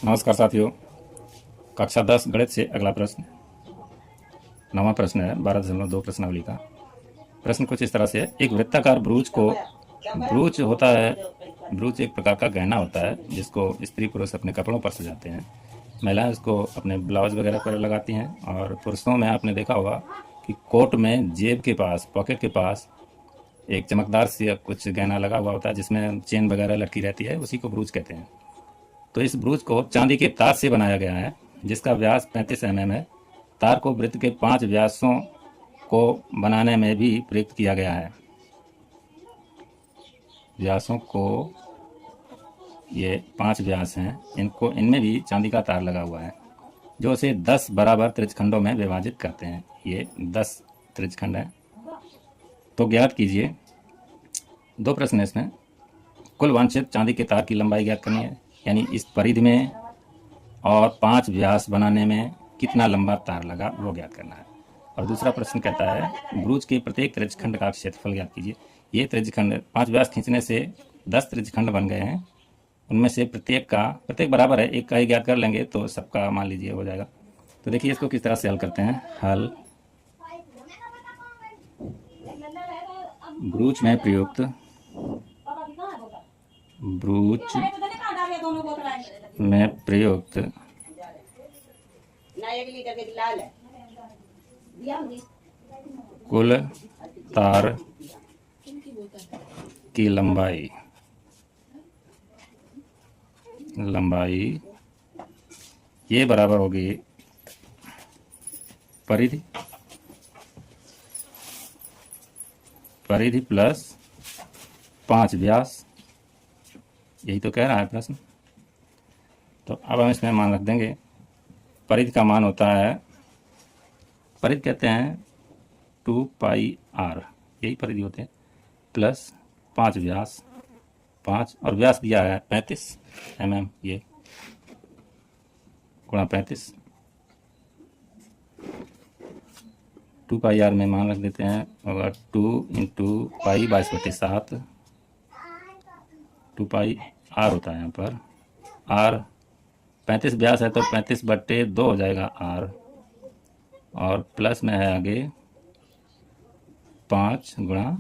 नमस्कार साथियों। कक्षा 10 गणित से अगला प्रश्न, 9वां प्रश्न है 12.2 प्रश्नावली का। प्रश्न कुछ इस तरह से है, एक वृत्ताकार ब्रूच को, ब्रूच होता है, ब्रूच एक प्रकार का गहना होता है जिसको स्त्री पुरुष अपने कपड़ों पर सजाते हैं। महिलाएं उसको अपने ब्लाउज वगैरह पर लगाती हैं, और पुरुषों में आपने देखा होगा कि कोट में जेब के पास, पॉकेट के पास एक चमकदार सी कुछ गहना लगा हुआ होता है जिसमें चेन वगैरह लटकी रहती है, उसी को ब्रूच कहते हैं। तो इस ब्रूच को चांदी के तार से बनाया गया है जिसका व्यास 35 mm है। तार को वृत्त के 5 व्यासों को बनाने में भी प्रयुक्त किया गया है। व्यासों को, ये 5 व्यास हैं, इनमें भी चांदी का तार लगा हुआ है जो उसे 10 बराबर त्रिज्यखंडों में विभाजित करते हैं। ये 10 त्रिज्यखंड है। तो ज्ञात कीजिए, 2 प्रश्न है इसमें। कुल वांछित चांदी के तार की लंबाई ज्ञात करनी है, यानी इस परिधि में और 5 व्यास बनाने में कितना लंबा तार लगा वो ज्ञात करना है। और दूसरा प्रश्न कहता है ब्रूच के प्रत्येक त्रिज्यखंड का क्षेत्रफल ज्ञात कीजिए। ये त्रिज्यखंड 5 व्यास खींचने से 10 त्रिज्यखंड बन गए हैं, उनमें से प्रत्येक बराबर है, एक का ही ज्ञात कर लेंगे तो सबका मान लीजिए हो जाएगा। तो देखिए इसको किस तरह से हल करते हैं। हल, ब्रूच में प्रयुक्त कुल तार की लंबाई ये बराबर होगी परिधि प्लस 5 व्यास। यही तो कह रहा है प्रश्न। तो अब हम इसमें मान रख देंगे। परिधि का मान होता है, परिधि कहते हैं 2πr, यही परिधि होते हैं, प्लस 5 व्यास, 5 और व्यास दिया है 35 mm, ये गुणा 35। 2πr में मान रख देते हैं, होगा 2 × पाई 22/7। 2πr होता है यहाँ पर। r 35 व्यास है तो 35/2 हो जाएगा r, और प्लस में है आगे 5 ×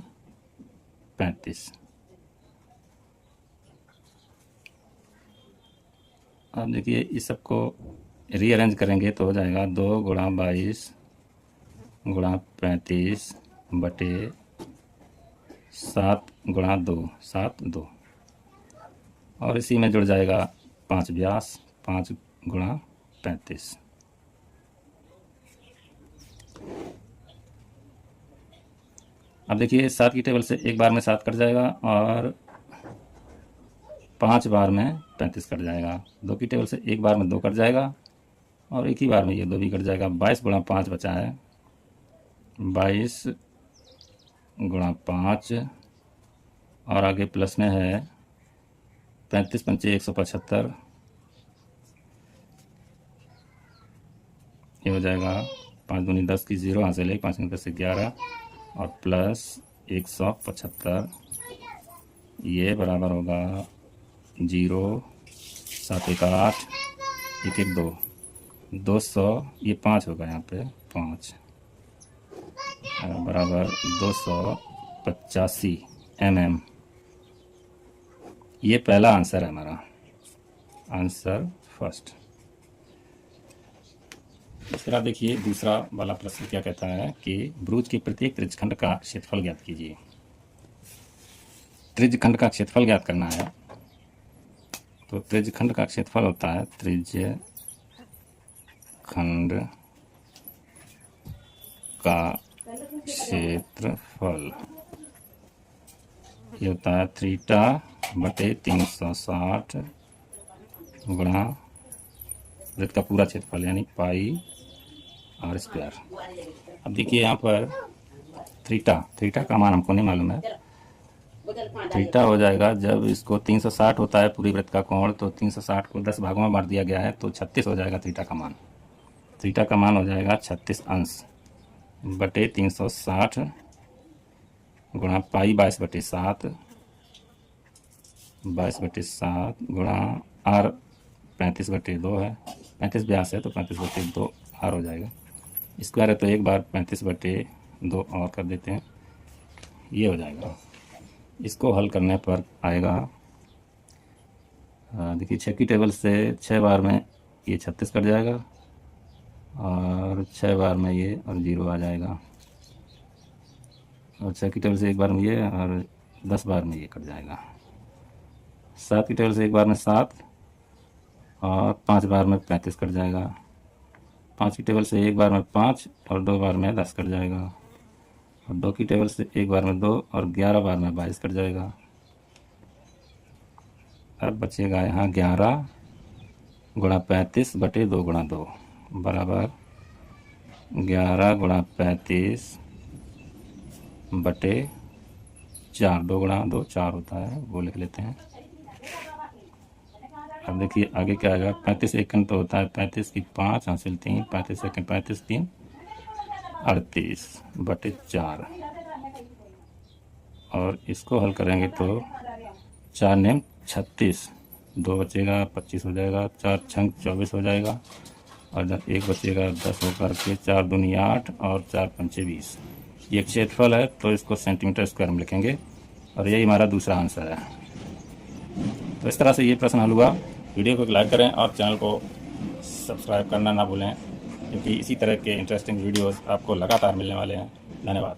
35। अब देखिए इस सबको रीअरेंज करेंगे तो हो जाएगा 2 × 22 × 35/7 × 2, 7 2, और इसी में जुड़ जाएगा 5 व्यास, 5 × 35। अब देखिए 7 की टेबल से एक बार में 7 कट जाएगा और 5 बार में 35 कट जाएगा। 2 की टेबल से एक बार में 2 कट जाएगा और एक ही बार में ये 2 भी कट जाएगा। 22 × 5 बचा है, 22 × 5, और आगे प्लस में है 35 × 5 = 175, ये हो जाएगा 5 दूनी 10 की 0 यहाँ से ले, 5 × 10 = 11, और प्लस 175, ये बराबर होगा 0 7 1 8 1 1 2 200, ये 5 होगा यहाँ पे, 5 बराबर 285 mm। ये पहला आंसर है हमारा, आंसर फर्स्ट। इस तरह देखिए दूसरा वाला प्रश्न क्या कहता है कि ब्रूच के प्रत्येक त्रिज्यखंड का क्षेत्रफल ज्ञात कीजिए। त्रिज्यखंड का क्षेत्रफल ज्ञात करना है, तो त्रिज्यखंड का क्षेत्रफल होता है त्रिज्यखंड का क्षेत्रफल, ये होता है θ/360 गुणा वृत्त का पूरा क्षेत्रफल, यानी πr²। अब देखिए यहाँ पर थीटा का मान हमको नहीं मालूम है। थीटा हो जाएगा, जब इसको 360 होता है पूरी वृत्त का कोण, तो 360 को 10 भागों में बांट दिया गया है तो 36 हो जाएगा थीटा का मान। थीटा का मान हो जाएगा 36अंश/360 गुणा पाई 22/7 गुणा r 35/2 है, 35 व्यास है तो 35/2 आर हो जाएगा। स्क्वायर है तो एक बार 35/2 और कर देते हैं, ये हो जाएगा। इसको हल करने पर आएगा, देखिए 6 की टेबल से 6 बार में ये 36 कट जाएगा और 6 बार में ये और 0 आ जाएगा, और 6 की टेबल से एक बार में ये और 10 बार में ये कट जाएगा। 7 की टेबल से एक बार में 7 और 5 बार में 35 कट जाएगा। 5 की टेबल से एक बार में 5 और 2 बार में 10 कट जाएगा, और 2 की टेबल से एक बार में 2 और 11 बार में 22 कट जाएगा। अब बचेगा यहाँ 11 गुणा 35/2 गुणा 2 बराबर 11 गुणा 35/4, 2 गुणा 2 4 होता है, वो लिख लेते हैं। अब देखिए आगे क्या आएगा, 35 एकन तो होता है 35 की 5 हासिल 3, 35 एकन 35 3 38/4, और इसको हल करेंगे तो 4 नेम 36, 2 बचेगा 25 हो जाएगा, 4 छंग 24 हो जाएगा, और एक बचेगा 10 होकर के 4 दूनी 8 और 4 पंचे 20। ये क्षेत्रफल है तो इसको सेंटीमीटर स्क्वायर में लिखेंगे, और यही हमारा दूसरा आंसर है। तो इस तरह से ये प्रश्न हल हुआ। वीडियो को लाइक करें और चैनल को सब्सक्राइब करना ना भूलें, क्योंकि इसी तरह के इंटरेस्टिंग वीडियोस आपको लगातार मिलने वाले हैं। धन्यवाद।